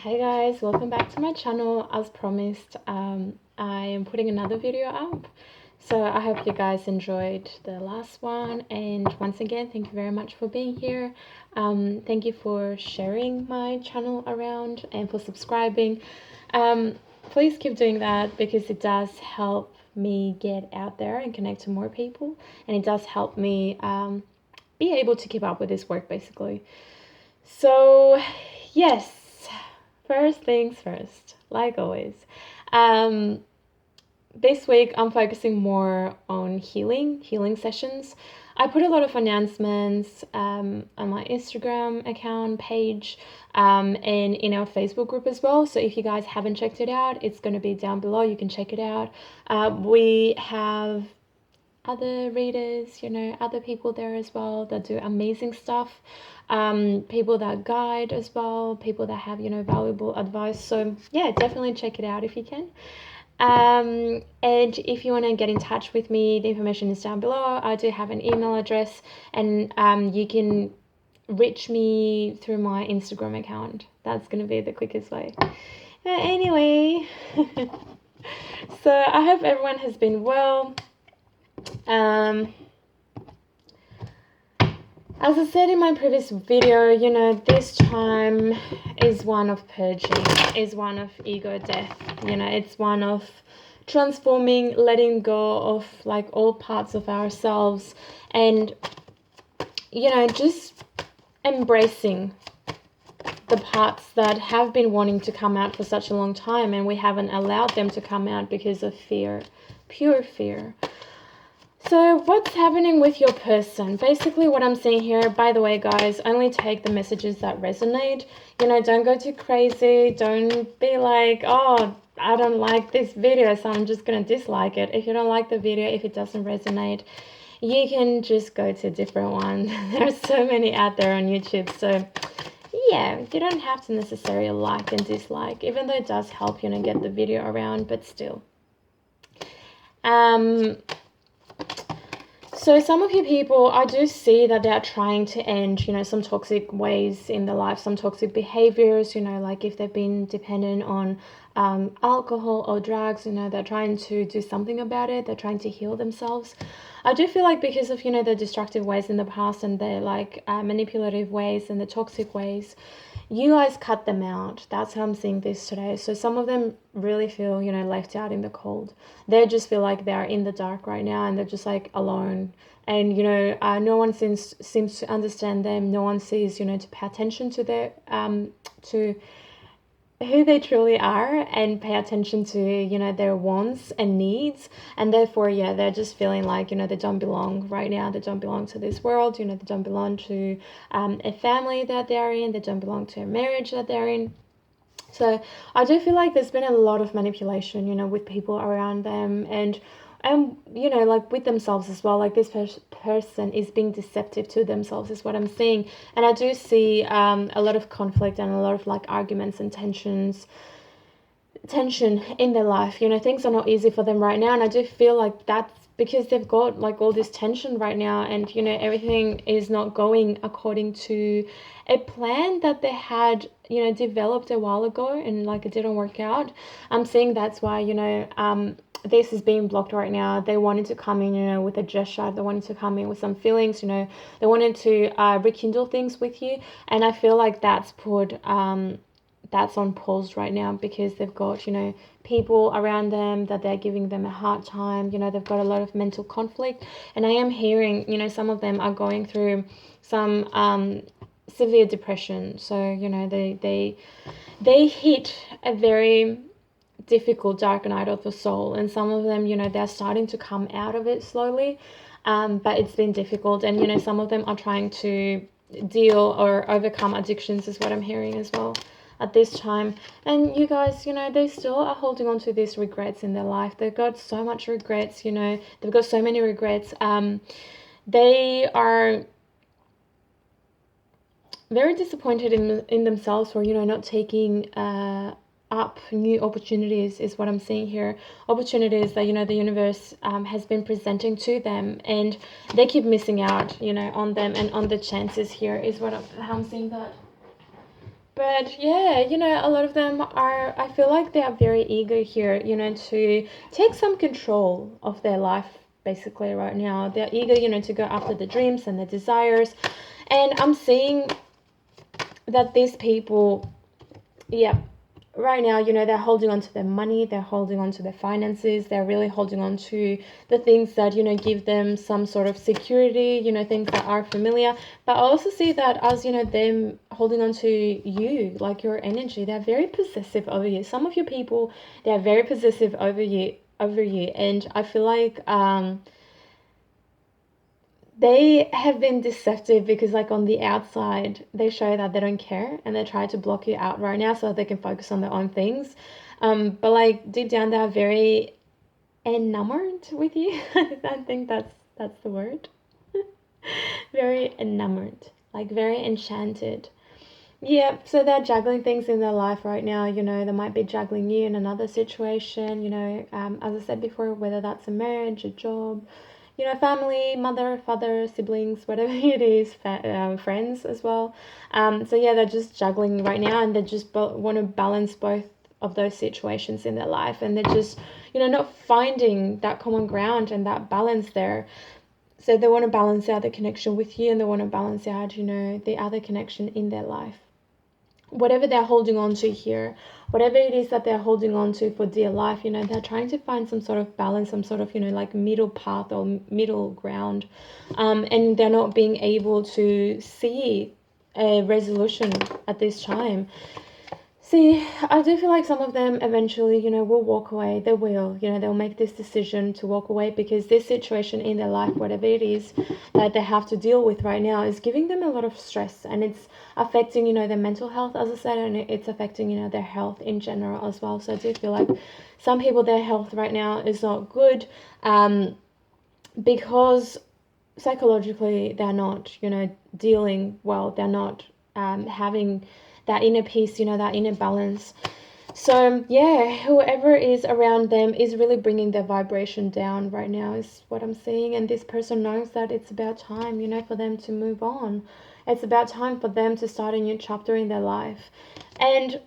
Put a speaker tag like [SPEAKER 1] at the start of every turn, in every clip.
[SPEAKER 1] Hey guys, welcome back to my channel. As promised, I am putting another video up. So I hope you guys enjoyed the last one, and once again, thank you very much for being here. Thank you for sharing my channel around and for subscribing. Please keep doing that because it does help me get out there and connect to more people, and it does help me be able to keep up with this work basically. So yes, first things first, like always. This week I'm focusing more on healing sessions. I put a lot of announcements on my Instagram account page and in our Facebook group as well. So if you guys haven't checked it out, it's going to be down below. You can check it out. We have other readers, other people there as well that do amazing stuff. People that guide as well, people that have, valuable advice. So yeah, definitely check it out if you can. And if you want to get in touch with me, the information is down below. I do have an email address, and you can reach me through my Instagram account. That's going to be the quickest way. Anyway, so I hope everyone has been well. As I said in my previous video, this time is one of purging, is one of ego death. It's one of transforming, letting go of like all parts of ourselves, and just embracing the parts that have been wanting to come out for such a long time, and we haven't allowed them to come out because of fear, pure fear. So what's happening with your person? Basically what I'm seeing here, by the way guys, only take the messages that resonate. Don't go too crazy. Don't be like, oh, I don't like this video, so I'm just going to dislike it. If you don't like the video, if it doesn't resonate, you can just go to a different one. There's so many out there on YouTube. So yeah, you don't have to necessarily like and dislike, even though it does help, get the video around, but still. So some of you people, I do see that they're trying to end, some toxic ways in their life, some toxic behaviors, like if they've been dependent on alcohol or drugs, they're trying to do something about it. They're trying to heal themselves. I do feel like because of, the destructive ways in the past and the like manipulative ways and the toxic ways, you guys cut them out. That's how I'm seeing this today. So some of them really feel, left out in the cold. They just feel like they're in the dark right now, and they're just like alone. And, no one seems to understand them. No one sees, to pay attention to their, to who they truly are, and pay attention to, their wants and needs. And therefore, yeah, they're just feeling like, they don't belong right now. They don't belong to this world. They don't belong to a family that they're in. They don't belong to a marriage that they're in. So I do feel like there's been a lot of manipulation, with people around them, and like with themselves as well. Like this person is being deceptive to themselves is what I'm seeing. And I do see a lot of conflict and a lot of like arguments and tension in their life. Things are not easy for them right now, and I do feel like that's because they've got like all this tension right now, and everything is not going according to a plan that they had developed a while ago, and like it didn't work out. I'm seeing that's why this is being blocked right now. They wanted to come in, with a gesture. They wanted to come in with some feelings, they wanted to rekindle things with you. And I feel like that's put, that's on pause right now because they've got, people around them that they're giving them a hard time. They've got a lot of mental conflict. And I am hearing, some of them are going through some severe depression. So, they hit a very difficult dark night of the soul, and some of them they're starting to come out of it slowly, but it's been difficult. And some of them are trying to deal or overcome addictions is what I'm hearing as well at this time. And you guys, they still are holding on to these regrets in their life. They've got so much regrets, they've got so many regrets. They are very disappointed in themselves for not taking up new opportunities is what I'm seeing here. Opportunities that the universe has been presenting to them, and they keep missing out on them and on the chances here is how I'm seeing that. But yeah, a lot of them are, I feel like they are very eager here, to take some control of their life basically right now. They're eager, to go after the dreams and the desires. And I'm seeing that these people, yeah, right now, they're holding on to their money, they're holding on to their finances, they're really holding on to the things that, give them some sort of security, things that are familiar. But I also see that as, them holding on to you, like your energy, they're very possessive over you. Some of your people, they're very possessive over you. And I feel like, they have been deceptive because like on the outside they show that they don't care and they try to block you out right now so that they can focus on their own things, but like deep down they're very enamored with you. I think that's the word. Very enamored, like very enchanted. Yeah, so they're juggling things in their life right now. They might be juggling you in another situation, as I said before, whether that's a marriage, a job, family, mother, father, siblings, whatever it is, friends as well. So yeah, they're just juggling right now, and they just want to balance both of those situations in their life, and they're just, not finding that common ground and that balance there. So they want to balance out the connection with you, and they want to balance out, the other connection in their life. Whatever they're holding on to here, whatever it is that they're holding on to for dear life, they're trying to find some sort of balance, some sort of, like middle path or middle ground. And they're not being able to see a resolution at this time. See, I do feel like some of them eventually, will walk away. They will, they'll make this decision to walk away because this situation in their life, whatever it is that they have to deal with right now, is giving them a lot of stress, and it's affecting, their mental health, as I said, and it's affecting, their health in general as well. So I do feel like some people, their health right now is not good, because psychologically they're not, dealing well. They're not having that inner peace, that inner balance. So yeah, whoever is around them is really bringing their vibration down right now, is what I'm seeing. And this person knows that it's about time, for them to move on. It's about time for them to start a new chapter in their life. And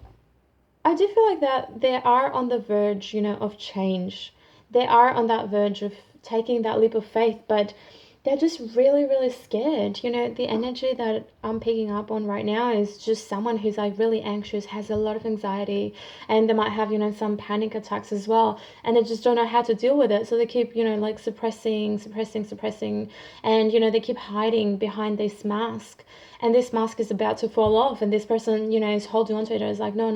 [SPEAKER 1] I do feel like that they are on the verge, of change. They are on that verge of taking that leap of faith, but they're just really, really scared. The energy that I'm picking up on right now is just someone who's like really anxious, has a lot of anxiety, and they might have, some panic attacks as well. And they just don't know how to deal with it. So they keep, like suppressing. And, they keep hiding behind this mask. And this mask is about to fall off. And this person, is holding on to it. And is like, no.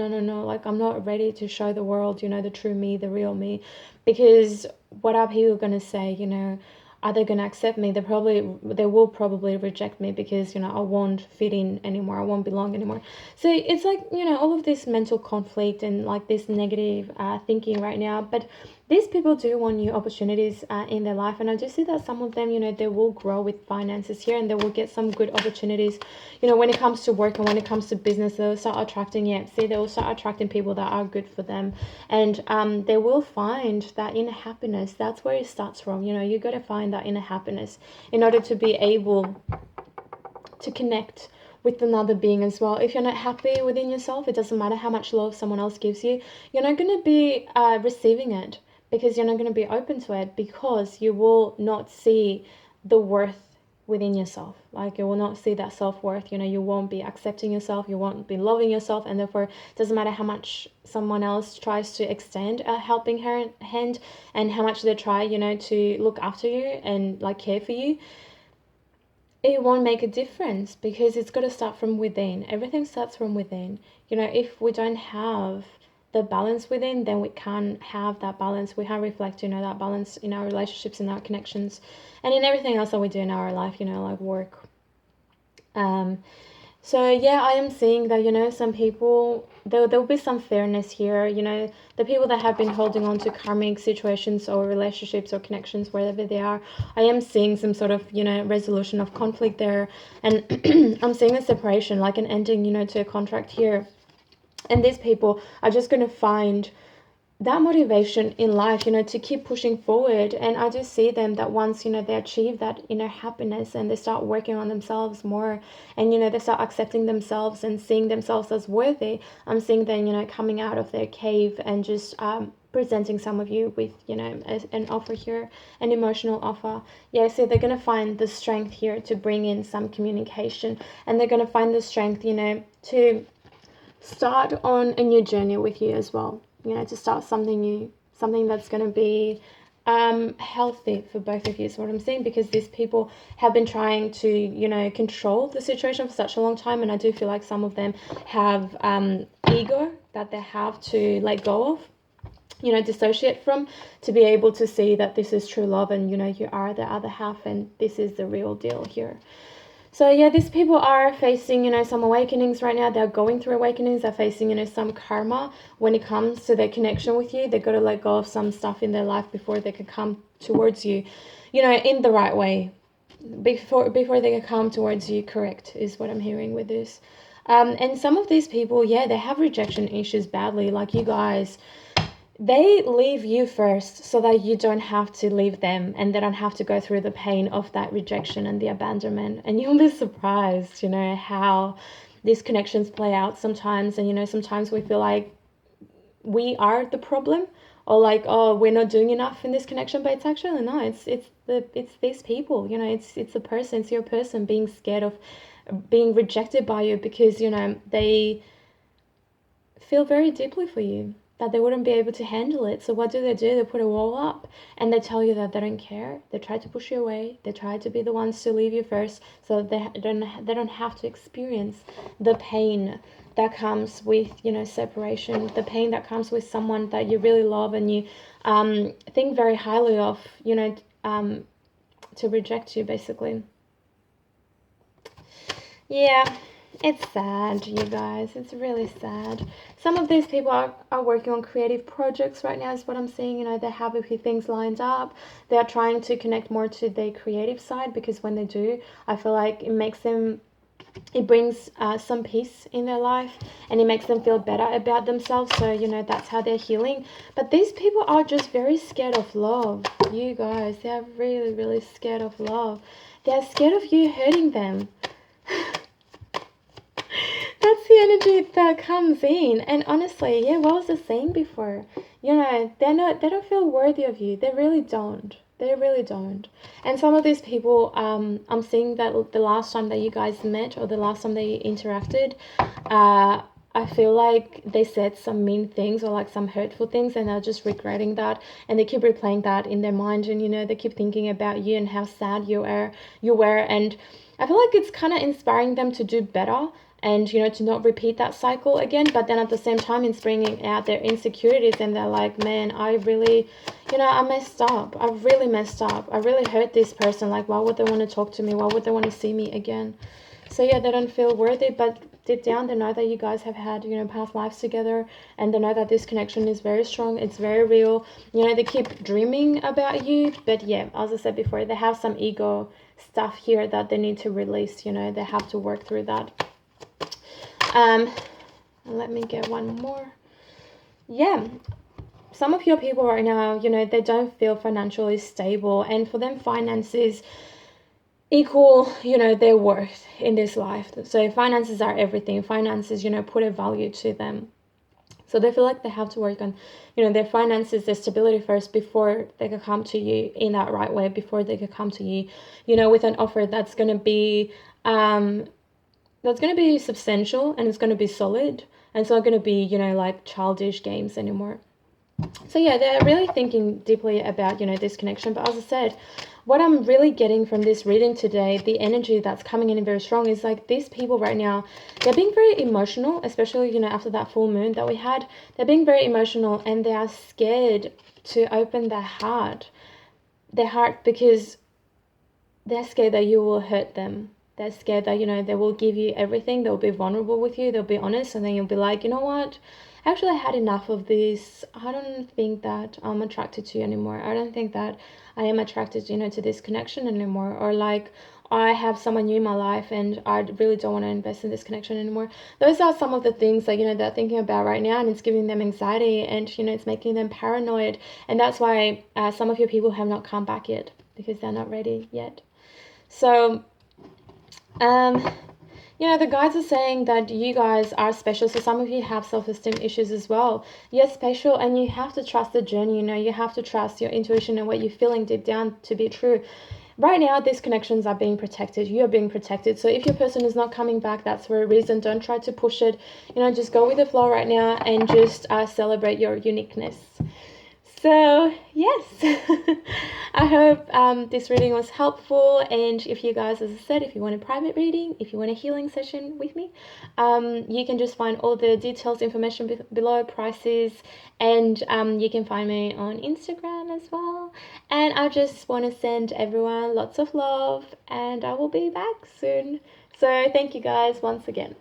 [SPEAKER 1] Like, I'm not ready to show the world, the true me, the real me. Because what are people going to say, are they going to accept me? They will probably reject me because, I won't fit in anymore. I won't belong anymore. So it's like, all of this mental conflict and like this negative thinking right now. But these people do want new opportunities in their life. And I do see that some of them, they will grow with finances here, and they will get some good opportunities, when it comes to work and when it comes to business. They'll start attracting, they will start attracting people that are good for them. And they will find that inner happiness. That's where it starts from. You got to find that inner happiness in order to be able to connect with another being as well. If you're not happy within yourself, it doesn't matter how much love someone else gives you, you're not going to be receiving it, because you're not going to be open to it, because you will not see the worth within yourself. Like, you will not see that self-worth. You won't be accepting yourself, you won't be loving yourself, and therefore it doesn't matter how much someone else tries to extend a helping hand, and how much they try, to look after you and like care for you. It won't make a difference, because it's got to start from within. Everything starts from within. If we don't have the balance within, then we can't have that balance. We can't reflect, that balance in our relationships, in our connections, and in everything else that we do in our life, like work. So yeah, I am seeing that, some people, there'll be some fairness here. The people that have been holding on to karmic situations or relationships or connections, wherever they are, I am seeing some sort of, resolution of conflict there. And I'm seeing a separation, like an ending, to a contract here. And these people are just going to find that motivation in life, to keep pushing forward. And I just see them that once, they achieve that inner happiness and they start working on themselves more, and, they start accepting themselves and seeing themselves as worthy, I'm seeing them, coming out of their cave and just presenting some of you with, an offer here, an emotional offer. Yeah, so they're going to find the strength here to bring in some communication, and they're going to find the strength, to start on a new journey with you as well, to start something new, something that's going to be healthy for both of you is what I'm saying, because these people have been trying to, control the situation for such a long time, and I do feel like some of them have ego that they have to let go of, dissociate from, to be able to see that this is true love, and, you are the other half, and this is the real deal here. So yeah, these people are facing, some awakenings right now. They're going through awakenings. They're facing, some karma when it comes to their connection with you. They've got to let go of some stuff in their life before they can come towards you, in the right way. Before they can come towards you, correct, is what I'm hearing with this. And some of these people, yeah, they have rejection issues badly. Like you guys, they leave you first so that you don't have to leave them, and they don't have to go through the pain of that rejection and the abandonment. And you'll be surprised, how these connections play out sometimes. And, sometimes we feel like we are the problem, or like, oh, we're not doing enough in this connection, but it's actually no, it's these people, it's a person, it's your person being scared of being rejected by you, because, they feel very deeply for you, that they wouldn't be able to handle it. So what do? They put a wall up, and they tell you that they don't care. They try to push you away. They try to be the ones to leave you first, so they don't have to experience the pain that comes with, separation, the pain that comes with someone that you really love and you think very highly of, to reject you, basically. Yeah, it's sad, you guys. It's really sad. Some of these people are working on creative projects right now, is what I'm seeing. They have a few things lined up. They're trying to connect more to their creative side, because when they do, I feel like it brings some peace in their life, and it makes them feel better about themselves. So, that's how they're healing. But these people are just very scared of love. You guys, they're really, really scared of love. They're scared of you hurting them. That's the energy that comes in. And honestly, yeah, what was I saying before? They don't feel worthy of you. They really don't. They really don't. And some of these people, I'm seeing that the last time that you guys met, or the last time they interacted, I feel like they said some mean things, or like some hurtful things, and they're just regretting that, and they keep replaying that in their mind, and they keep thinking about you and how sad you were, and I feel like it's kind of inspiring them to do better, and to not repeat that cycle again. But then at the same time, it's bringing out their insecurities, and they're like, man, I really, I messed up. I really messed up. I really hurt this person. Like, why would they want to talk to me? Why would they want to see me again? So yeah, they don't feel worthy, but deep down they know that you guys have had, past lives together, and they know that this connection is very strong. It's very real. They keep dreaming about you, but yeah, as I said before, they have some ego stuff here that they need to release. They have to work through that. Let me get one more. Yeah, some of your people right now, they don't feel financially stable, and for them, finances equal, their worth in this life. So finances are everything. Finances, put a value to them. So they feel like they have to work on, their finances, their stability first, before they can come to you in that right way, before they can come to you, with an offer that's going to be substantial, and it's going to be solid, and it's not going to be, like childish games anymore. So yeah, they're really thinking deeply about, this connection. But as I said, what I'm really getting from this reading today, the energy that's coming in very strong, is like these people right now, they're being very emotional, especially, after that full moon that we had. They're being very emotional, and they are scared to open their heart, because they're scared that you will hurt them. They're scared that, they will give you everything. They'll be vulnerable with you. They'll be honest. And then you'll be like, you know what? Actually, I had enough of this. I don't think that I'm attracted to you anymore. I don't think that I am attracted, to this connection anymore. Or like, I have someone new in my life and I really don't want to invest in this connection anymore. Those are some of the things that, they're thinking about right now, and it's giving them anxiety, and, it's making them paranoid. And that's why some of your people have not come back yet, because they're not ready yet. So, the guides are saying that you guys are special. So some of you have self-esteem issues as well. You're special, and you have to trust the journey. You have to trust your intuition and what you're feeling deep down to be true. Right now, these connections are being protected. You're being protected. So if your person is not coming back, that's for a reason. Don't try to push it. Just go with the flow right now, and just celebrate your uniqueness. So, yes, I hope this reading was helpful. And if you guys, as I said, if you want a private reading, if you want a healing session with me, you can just find all the details, information below, prices, and you can find me on Instagram as well. And I just want to send everyone lots of love, and I will be back soon. So thank you guys once again.